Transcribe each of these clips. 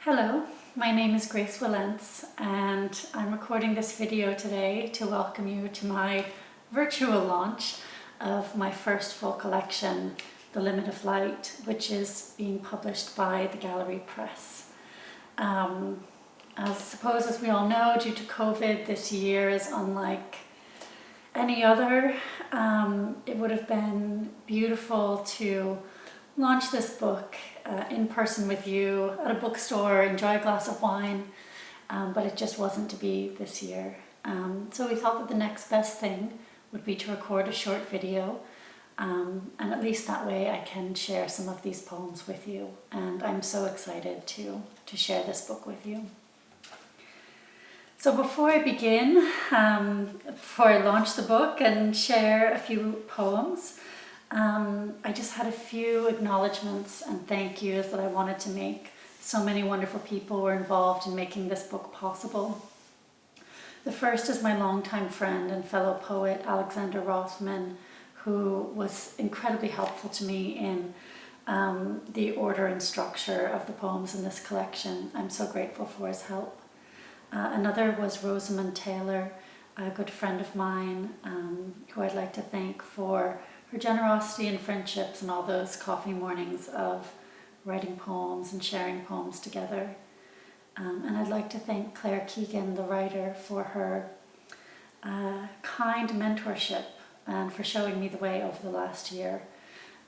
Hello, my name is Grace Wilentz and I'm recording this video today to welcome you to my virtual launch of my first full collection, The Limit of Light, which is being published by the Gallery Press. As we all know, due to COVID, this year is unlike any other. It would have been beautiful to launch this book in person with you at a bookstore, enjoy a glass of wine, but it just wasn't to be this year. So we thought that the next best thing would be to record a short video, and at least that way I can share some of these poems with you, and I'm so excited to share this book with you. So before I begin, before I launch the book and share a few poems, I just had a few acknowledgements and thank yous that I wanted to make. So many wonderful people were involved in making this book possible. The first is my longtime friend and fellow poet, Alexander Rothman, who was incredibly helpful to me in the order and structure of the poems in this collection. I'm so grateful for his help. Another was Rosamund Taylor, a good friend of mine, who I'd like to thank for her generosity and friendships and all those coffee mornings of writing poems and sharing poems together. And I'd like to thank Claire Keegan, the writer, for her kind mentorship and for showing me the way over the last year.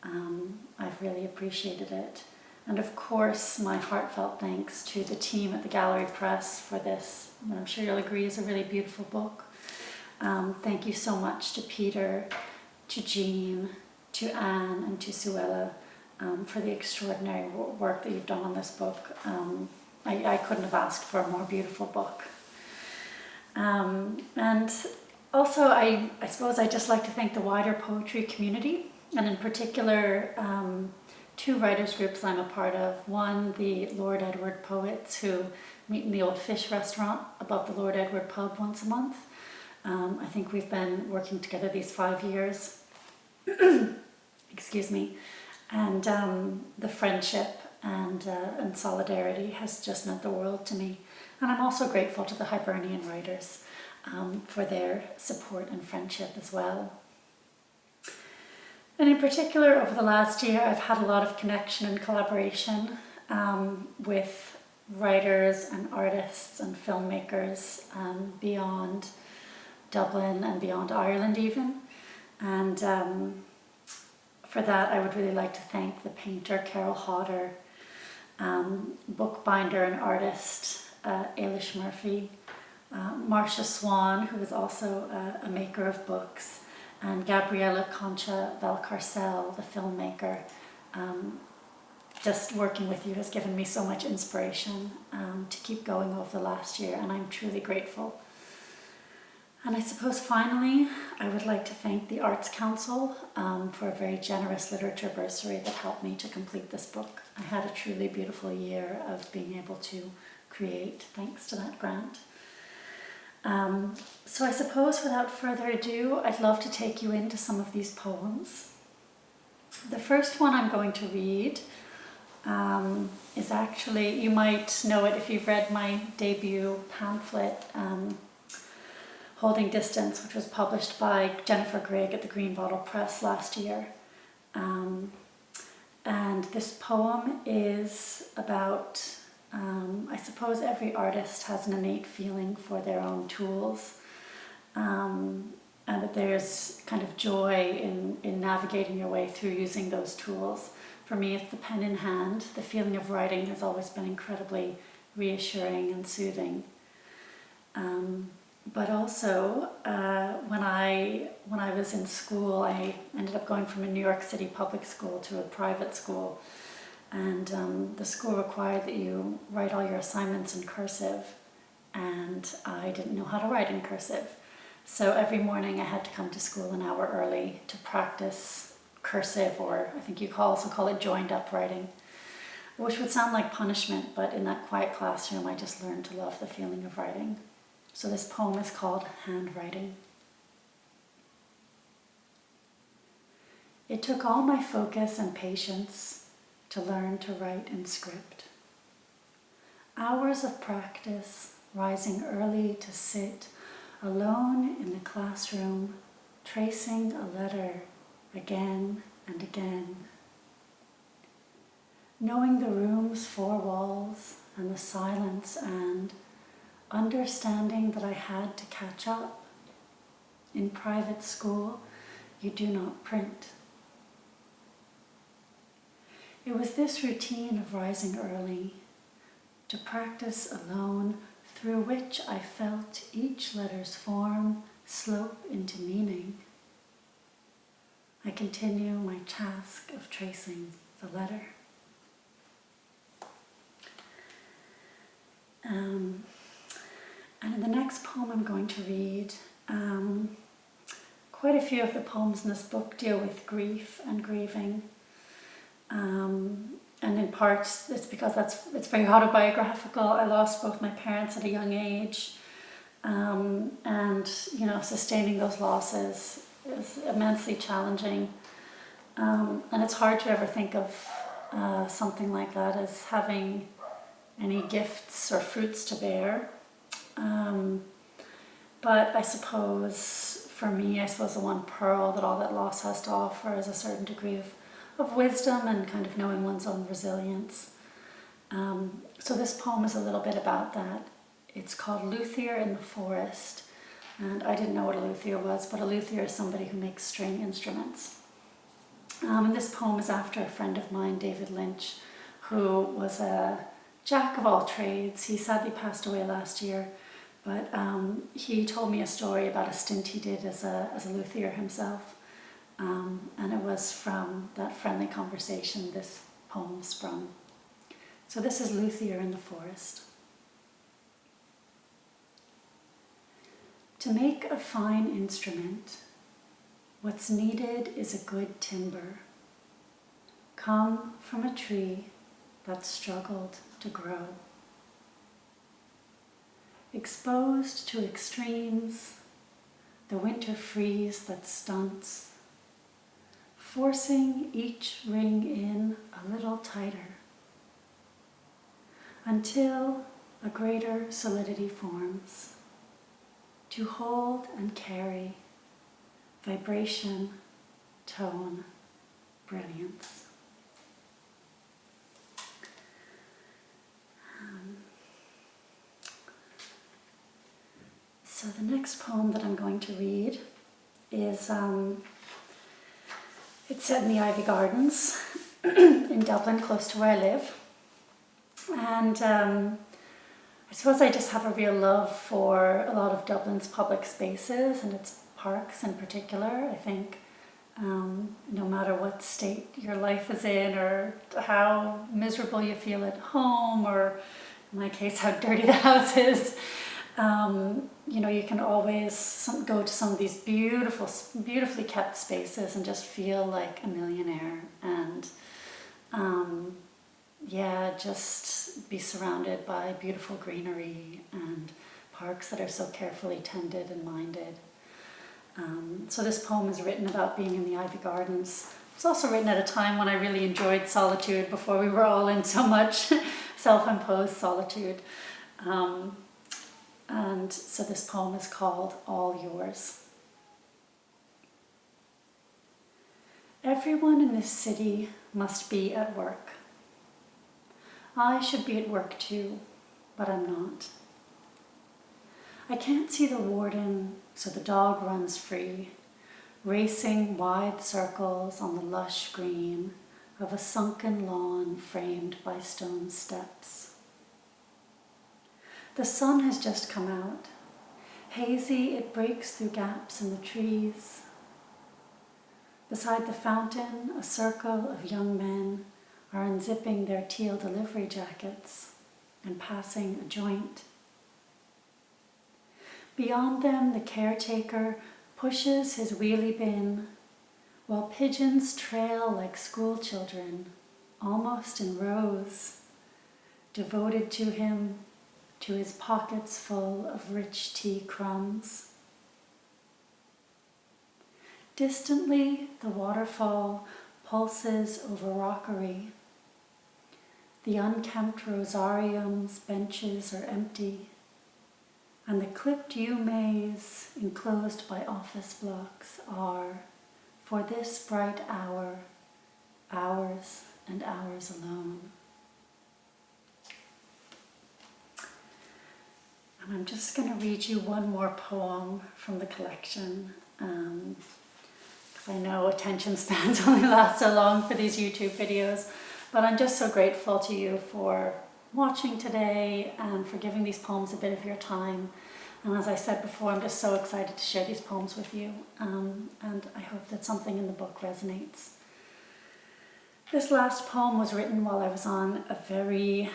I've really appreciated it. And of course, my heartfelt thanks to the team at the Gallery Press for this, and I'm sure you'll agree, is a really beautiful book. Thank you so much to Peter, to Jean, to Anne, and to Suella for the extraordinary work that you've done on this book. I couldn't have asked for a more beautiful book. And also, I suppose I'd just like to thank the wider poetry community, and in particular, two writers groups I'm a part of. One, the Lord Edward Poets, who meet in the Old Fish restaurant above the Lord Edward pub once a month. I think we've been working together these 5 years. Excuse me. And the friendship and solidarity has just meant the world to me. And I'm also grateful to the Hibernian writers for their support and friendship as well. And in particular, over the last year, I've had a lot of connection and collaboration with writers and artists and filmmakers beyond Dublin and beyond Ireland even. And for that, I would really like to thank the painter Carol Hodder, bookbinder and artist Ailish Murphy, Marcia Swan, who is also a maker of books, and Gabriella Concha Valcarcel, the filmmaker. Just working with you has given me so much inspiration to keep going over the last year, and I'm truly grateful. And I suppose finally, I would like to thank the Arts Council for a very generous literature bursary that helped me to complete this book. I had a truly beautiful year of being able to create thanks to that grant. So I suppose without further ado, I'd love to take you into some of these poems. The first one I'm going to read is actually, you might know it if you've read my debut pamphlet, Holding Distance, which was published by Jennifer Grigg at the Green Bottle Press last year. And this poem is about, I suppose every artist has an innate feeling for their own tools, and that there's kind of joy in navigating your way through using those tools. For me, it's the pen in hand. The feeling of writing has always been incredibly reassuring and soothing. But also, when I was in school, I ended up going from a New York City public school to a private school, and the school required that you write all your assignments in cursive, and I didn't know how to write in cursive. So every morning I had to come to school an hour early to practice cursive, or I think you also call it joined up writing, which would sound like punishment, but in that quiet classroom I just learned to love the feeling of writing. So this poem is called Handwriting. It took all my focus and patience to learn to write in script. Hours of practice, rising early to sit alone in the classroom, tracing a letter again and again. Knowing the room's four walls and the silence, and understanding that I had to catch up. In private school, you do not print. It was this routine of rising early, to practice alone, through which I felt each letter's form slope into meaning. I continue my task of tracing the letter. And in the next poem I'm going to read, quite a few of the poems in this book deal with grief and grieving. And in part, it's because it's very autobiographical. I lost both my parents at a young age. And, sustaining those losses is immensely challenging. And it's hard to ever think of something like that as having any gifts or fruits to bear. But I suppose, for me, the one pearl that all that loss has to offer is a certain degree of wisdom and kind of knowing one's own resilience. So this poem is a little bit about that. It's called Luthier in the Forest. And I didn't know what a luthier was, but a luthier is somebody who makes string instruments. And this poem is after a friend of mine, David Lynch, who was a jack of all trades. He sadly passed away last year, but he told me a story about a stint he did as a luthier himself. And it was from that friendly conversation this poem sprung. So this is Luthier in the Forest. To make a fine instrument, what's needed is a good timber, come from a tree that struggled to grow. Exposed to extremes, the winter freeze that stunts, forcing each ring in a little tighter, until a greater solidity forms, to hold and carry vibration, tone, brilliance. So the next poem that I'm going to read is, it's set in the Ivy Gardens in Dublin, close to where I live. And I suppose I just have a real love for a lot of Dublin's public spaces and its parks in particular. I think no matter what state your life is in, or how miserable you feel at home, or in my case, how dirty the house is, you can always go to some of these beautifully kept spaces and just feel like a millionaire, and just be surrounded by beautiful greenery and parks that are so carefully tended and minded. So this poem is written about being in the Ivy Gardens. It's also written at a time when I really enjoyed solitude, before we were all in so much self-imposed solitude. And so this poem is called All Yours. Everyone in this city must be at work. I should be at work too, but I'm not. I can't see the warden, so the dog runs free, racing wide circles on the lush green of a sunken lawn framed by stone steps. The sun has just come out. Hazy, it breaks through gaps in the trees. Beside the fountain, a circle of young men are unzipping their teal delivery jackets and passing a joint. Beyond them, the caretaker pushes his wheelie bin, while pigeons trail like school children, almost in rows, devoted to him, to his pockets full of rich tea crumbs. Distantly, the waterfall pulses over rockery. The unkempt rosarium's benches are empty, and the clipped yew maze enclosed by office blocks are, for this bright hour, hours and hours alone. And I'm just going to read you one more poem from the collection, because I know attention spans only last so long for these YouTube videos, but I'm just so grateful to you for watching today and for giving these poems a bit of your time. And as I said before, I'm just so excited to share these poems with you, and I hope that something in the book resonates. This last poem was written while I was on a very,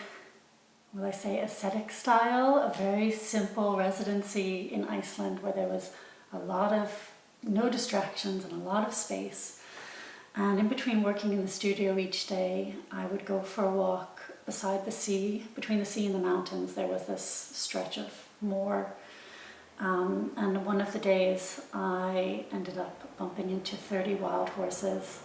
will I say, ascetic style, a very simple residency in Iceland where there was a lot of no distractions and a lot of space. And in between working in the studio each day, I would go for a walk beside the sea. Between the sea and the mountains, there was this stretch of moor. And one of the days I ended up bumping into 30 wild horses,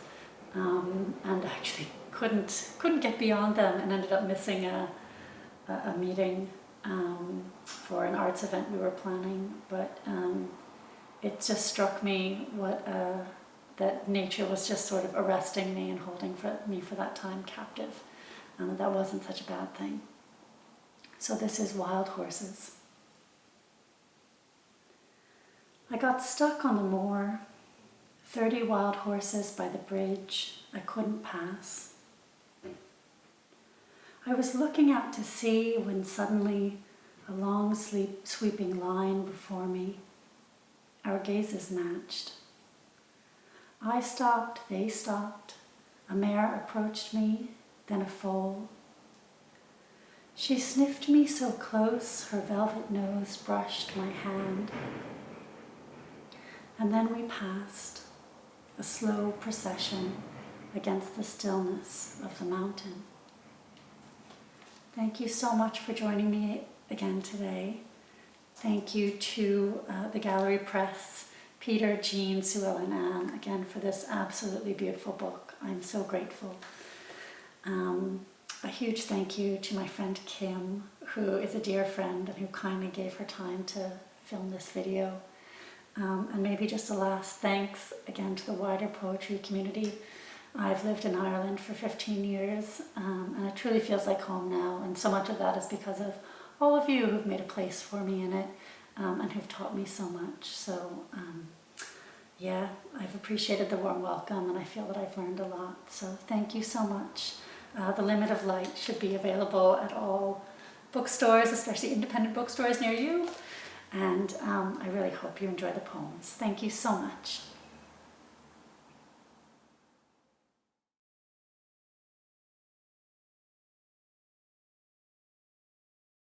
and actually couldn't get beyond them, and ended up missing a meeting for an arts event we were planning. But it just struck me that nature was just sort of arresting me and holding me for that time captive, and that wasn't such a bad thing. So this is Wild Horses. I got stuck on the moor, 30 wild horses by the bridge I couldn't pass. I was looking out to sea when suddenly a long sweeping line before me. Our gazes matched. I stopped, they stopped. A mare approached me, then a foal. She sniffed me so close, her velvet nose brushed my hand. And then we passed, a slow procession against the stillness of the mountain. Thank you so much for joining me again today. Thank you to the Gallery Press, Peter, Jean, Sue Ellen, and Anne, again for this absolutely beautiful book. I'm so grateful. A huge thank you to my friend Kim, who is a dear friend and who kindly gave her time to film this video. And maybe just a last thanks again to the wider poetry community. I've lived in Ireland for 15 years, and it truly feels like home now, and so much of that is because of all of you who've made a place for me in it, and who've taught me so much. So yeah, I've appreciated the warm welcome, and I feel that I've learned a lot, so thank you so much. The Limit of Light should be available at all bookstores, especially independent bookstores near you. And I really hope you enjoy the poems. Thank you so much.